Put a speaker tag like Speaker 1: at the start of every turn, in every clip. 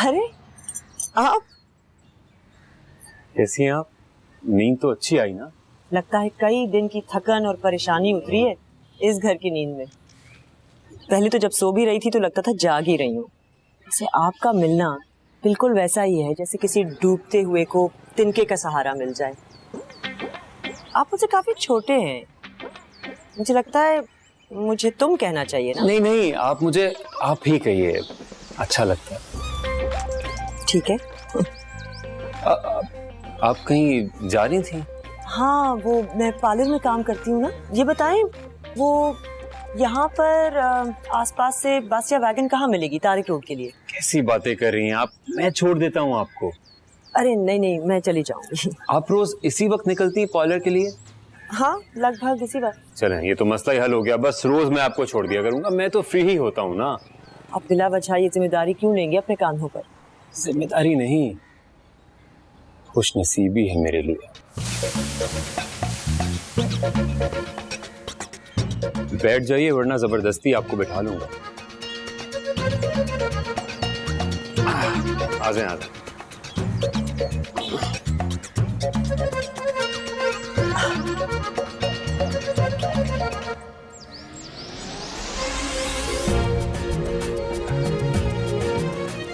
Speaker 1: अरे आप
Speaker 2: कैसी हैं आप? नींद तो अच्छी आई ना?
Speaker 1: लगता है कई दिन की थकन और परेशानी उतरी है इस घर की नींद में। पहले तो जब सो भी रही थी तो लगता था जाग ही रही हूँ। वैसे आपका मिलना बिल्कुल वैसा ही है जैसे किसी डूबते हुए को तिनके का सहारा मिल जाए। आप मुझसे काफी छोटे हैं, मुझे लगता है मुझे तुम कहना चाहिए ना।
Speaker 2: नहीं नहीं, आप मुझे आप ही कहिए, अच्छा लगता है।
Speaker 1: ठीक है।
Speaker 2: आप कहीं जा रही थी?
Speaker 1: हाँ, वो मैं पार्लर में काम करती हूँ ना। ये बताएं, वो यहाँ पर आसपास से बस या वैगन कहाँ मिलेगी तारिक रोड के लिए?
Speaker 2: कैसी बातें कर रही हैं आप? मैं छोड़ देता हूँ आपको।
Speaker 1: अरे नहीं नहीं, मैं चली जाऊंगी।
Speaker 2: आप रोज इसी वक्त निकलती हैं पार्लर के लिए?
Speaker 1: हाँ, लगभग इसी वक्त।
Speaker 2: चलें, ये तो मसला ही हल हो गया। बस रोज मैं आपको छोड़ दिया करूंगा, मैं तो फ्री ही होता हूँ ना।
Speaker 1: आप बिला वजह ये जिम्मेदारी क्यों लेंगे अपने कांधों पर?
Speaker 2: जिम्मेदारी नहीं, खुशनसीबी है मेरे लिए। बैठ जाइए वरना जबरदस्ती आपको बैठा लूंगा। आ जाए, आ जाए।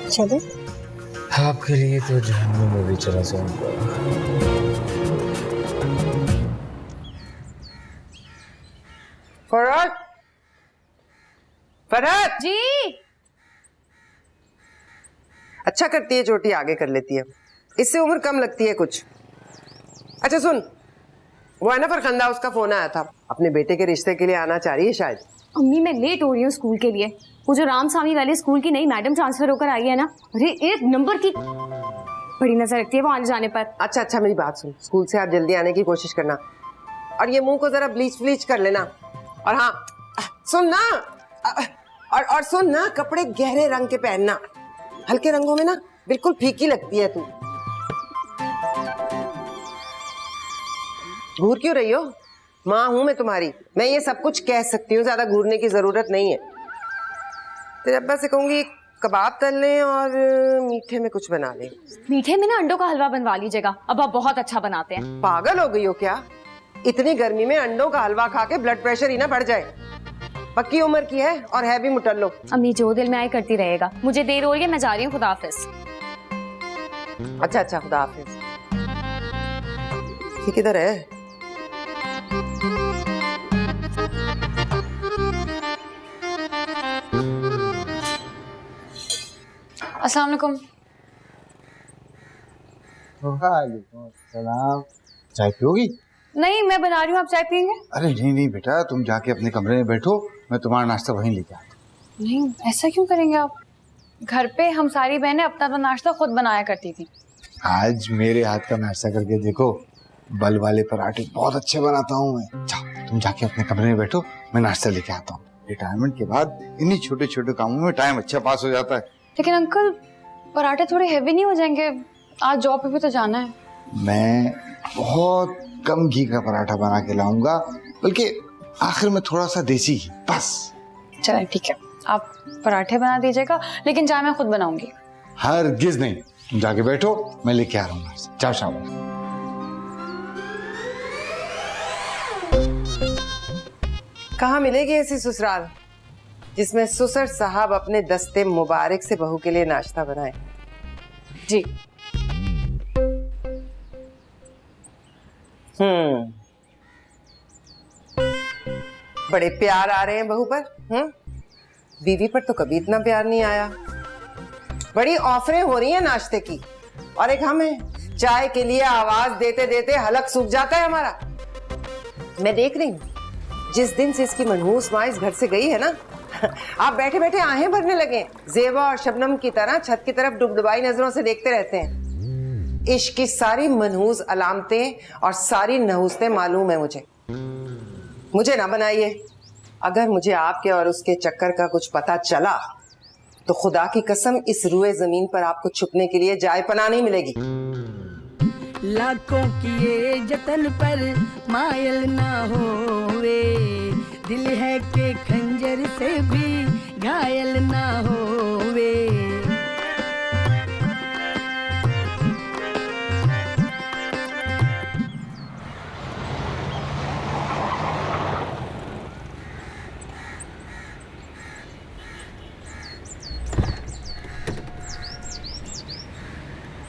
Speaker 1: चले?
Speaker 3: आपके लिए तो जहन्नुम में भी चला जाऊंगा।
Speaker 4: फरहत, फरहत
Speaker 5: जी।
Speaker 4: अच्छा करती है, चोटी आगे कर लेती है, इससे उम्र कम लगती है कुछ। अच्छा सुन, वो है ना फरखंदा, उसका फोन आया था, अपने बेटे के रिश्ते के लिए आना चाह रही है शायद।
Speaker 5: अम्मी मैं लेट हो रही हूँ स्कूल के लिए। वो जो रामस्वामी वाले स्कूल की नई मैडम ट्रांसफर होकर आई है ना, अरे एक नंबर की बड़ी नजर रखती है वो आने जाने पर।
Speaker 4: अच्छा अच्छा, मेरी बात सुन, स्कूल से आप जल्दी आने की कोशिश करना और ये मुंह को जरा ब्लीच ब्लीच कर लेना। और हाँ सुन ना, और सुन ना, कपड़े गहरे रंग के पहनना, हल्के रंगों में ना बिल्कुल फीकी लगती है तू। घूर क्यों रही हो? माँ हूं मैं तुम्हारी, मैं ये सब कुछ कह सकती हूँ, ज्यादा घूरने की जरूरत नहीं है। तेरे अब्बा से कहूंगी कबाब तल लें और मीठे में कुछ बना लें।
Speaker 5: मीठे में ना अंडों का हलवा बनवा लीजिएगा, अब आप बहुत अच्छा बनाते हैं।
Speaker 4: पागल हो गई हो क्या? इतनी गर्मी में अंडों का हलवा खा के ब्लड प्रेशर ही ना बढ़ जाए। पक्की उम्र की है और है भी मुटल्लो।
Speaker 5: अम्मी जो दिल में आए करती रहेगा, मुझे देर हो रही है, मैं जा रही हूँ, खुदा हाफिज।
Speaker 4: अच्छा अच्छा, खुदा हाफिज। ये किधर है?
Speaker 5: अस्सलाम वालेकुम।
Speaker 3: सलाम। चाय पियोगी?
Speaker 5: नहीं, मैं बना रही हूँ, आप चाय पियेंगे?
Speaker 3: अरे नहीं नहीं बेटा, तुम जाके अपने कमरे में बैठो, मैं तुम्हारा नाश्ता वहीं लेके आता हूँ।
Speaker 5: नहीं, ऐसा क्यों करेंगे आप? घर पे हम सारी बहनें अपना तो नाश्ता खुद बनाया करती थी।
Speaker 3: आज मेरे हाथ का नाश्ता करके देखो, बल वाले पराठे बहुत अच्छे बनाता हूँ मैं। जाओ तुम जाके अपने कमरे में बैठो, मैं नाश्ता लेके आता हूँ। रिटायरमेंट के बाद इन्हीं छोटे छोटे कामों में टाइम अच्छा पास हो जाता है।
Speaker 5: लेकिन अंकल, पराठे थोड़े हैवी नहीं हो जाएंगे? आज जॉब पे भी तो जाना है।
Speaker 3: मैं बहुत कम घी का पराठा बना के लाऊंगा, बल्कि आखिर में थोड़ा सा देसी घी, बस।
Speaker 5: चलें ठीक है, आप पराठे बना दीजिएगा, लेकिन चाय मैं खुद बनाऊंगी।
Speaker 3: हरगिज नहीं, तुम जाके बैठो, मैं लेके आ रहा हूँ। चाओ शाबाश।
Speaker 4: कहाँ मिलेगी ऐसी ससुराल जिसमें ससुर साहब अपने दस्ते मुबारक से बहू के लिए नाश्ता बनाए?
Speaker 5: जी।
Speaker 4: बड़े प्यार आ रहे हैं बहू पर। बीवी पर तो कभी इतना प्यार नहीं आया। बड़ी ऑफरें हो रही हैं नाश्ते की, और एक हम हैं, चाय के लिए आवाज देते देते हलक सूख जाता है हमारा। मैं देख रही हूँ जिस दिन से इसकी मनहूस माँ इस घर से गई है ना, आप बैठे बैठे आहें भरने लगे, जेबा और शबनम की तरह छत की तरफ डुबडुबाई नजरों से देखते रहते हैं। इश्क की सारी मनहूस अलामतें और सारी नहूसतें मालूम है मुझे ना बनाइए। अगर मुझे आपके और उसके चक्कर का कुछ पता चला तो खुदा की कसम इस रुए जमीन पर आपको छुपने के लिए जाए पनाह नहीं मिलेगी।
Speaker 6: लाखों किए जतन पर मायल ना होवे, दिल है के खंजर से भी घायल ना होवे।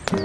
Speaker 7: जी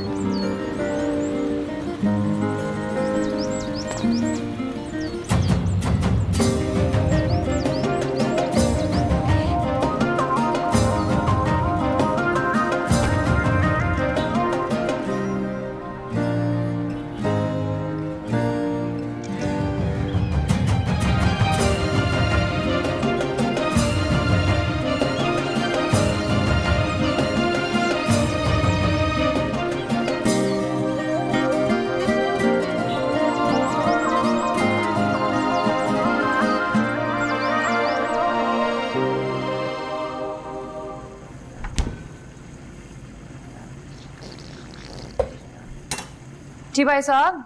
Speaker 7: भाई साहब।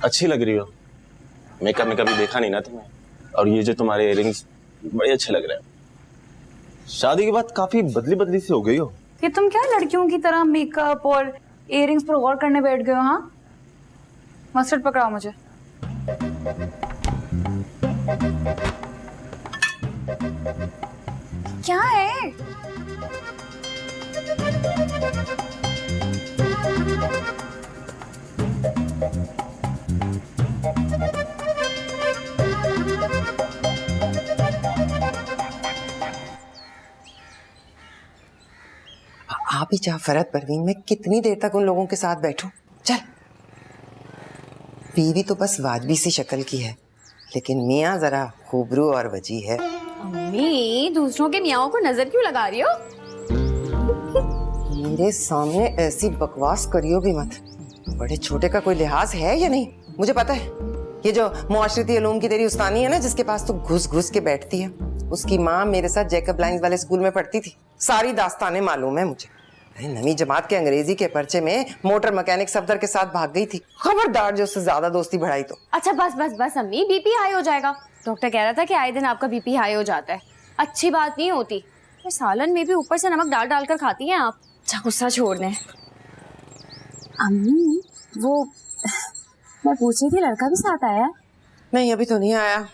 Speaker 8: अच्छी लग रही हो। मेकअप में कभी देखा नहीं ना तुम्हें। और ये जो तुम्हारे इयररिंग्स बड़े अच्छे लग रहे हैं। शादी के बाद काफी बदली बदली सी हो गई हो।
Speaker 7: कि तुम क्या लड़कियों की तरह मेकअप और इयररिंग्स पर गौर करने बैठ गए हो? हाँ, मस्टर्ड पकड़ाओ मुझे। क्या है?
Speaker 4: आप ही जा फरहत परवीन, मैं कितनी देर तक उन लोगों के साथ बैठूं? चल। बीवी तो बस वाजबी सी शक्ल की है, लेकिन मियाँ जरा खूबरू और वजी है।
Speaker 5: अम्मी, दूसरों के मियाओं को नजर क्यों लगा रही हो?
Speaker 4: मेरे सामने ऐसी बकवास करियो भी मत। बड़े छोटे का कोई लिहाज है या नहीं? मुझे पता है, ये जो मुआशरती उलूम की तेरी उस्तानी है ना, जिसके पास तू घुस घुस के बैठती है, उसकी माँ मेरे साथ जैकब लाइंस वाले स्कूल में पढ़ती थी। सारी दास्तानें मालूम है मुझे। नवी जमात के अंग्रेजी के पर्चे में मोटर मैकेनिक सफदर के साथ भाग गई थी। खबरदार जो उससे ज्यादा दोस्ती बढ़ाई तो।
Speaker 5: अच्छा बस बस बस अम्मी, बीपी हाई हो जाएगा। डॉक्टर कह रहा था कि आए दिन आपका बीपी हाई हो जाता है। अच्छी बात नहीं होती। तो सालन में भी ऊपर से नमक डाल डाल कर खाती हैं आप। अच्छा गुस्सा छोड़ दें। अम्मी, वो मैं पूछ रही थी, लड़का भी साथ आया है?
Speaker 4: नहीं, अभी तो नहीं आया,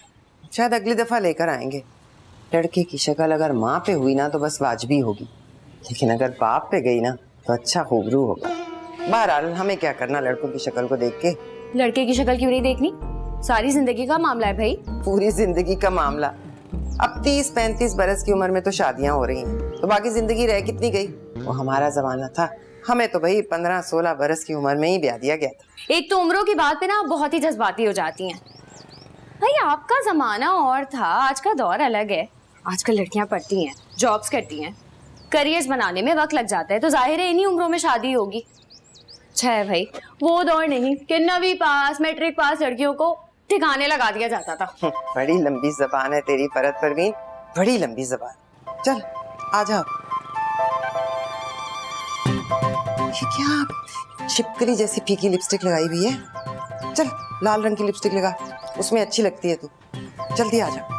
Speaker 4: शायद अगली दफा लेकर आएंगे। लड़के की शक्ल अगर माँ पे हुई ना तो बस वाजबी होगी, लेकिन अगर बाप पे गई ना तो अच्छा खूबरू होगा। बहरहाल हमें क्या करना लड़कों की शक्ल को देख के।
Speaker 5: लड़के की शक्ल क्यों नहीं देखनी? सारी जिंदगी का मामला है भाई।
Speaker 4: पूरी जिंदगी का मामला। अब 30-35 बरस की उम्र में तो शादियां हो रही हैं, तो बाकी जिंदगी रह कितनी गई? वो हमारा जमाना था, हमें तो भाई 15-16 बरस की उम्र में ही ब्याह दिया गया था।
Speaker 5: एक तो उम्रों की बात पे ना बहुत ही जज्बाती हो जाती हैं। भाई आपका जमाना और था, आज का दौर अलग है। आजकल लड़कियां पढ़ती हैं, जॉब्स करती हैं, करियर्स बनाने में वक्त लग जाता है, तो जाहिर है इन्हीं उम्रों में शादी होगी। अच्छा है भाई, वो दौर नहीं कि 9वीं पास मैट्रिक पास लड़कियों को ठिकाने लगा दिया जाता था।
Speaker 4: बड़ी लंबी जबान है तेरी फरहत परवीन, बड़ी लंबी जबान। चल आ जाओ। ये क्या छिपकली जैसी फीकी लिपस्टिक लगाई हुई है? चल लाल रंग की लिपस्टिक लगा, उसमें अच्छी लगती है तू। जल्दी आ जा।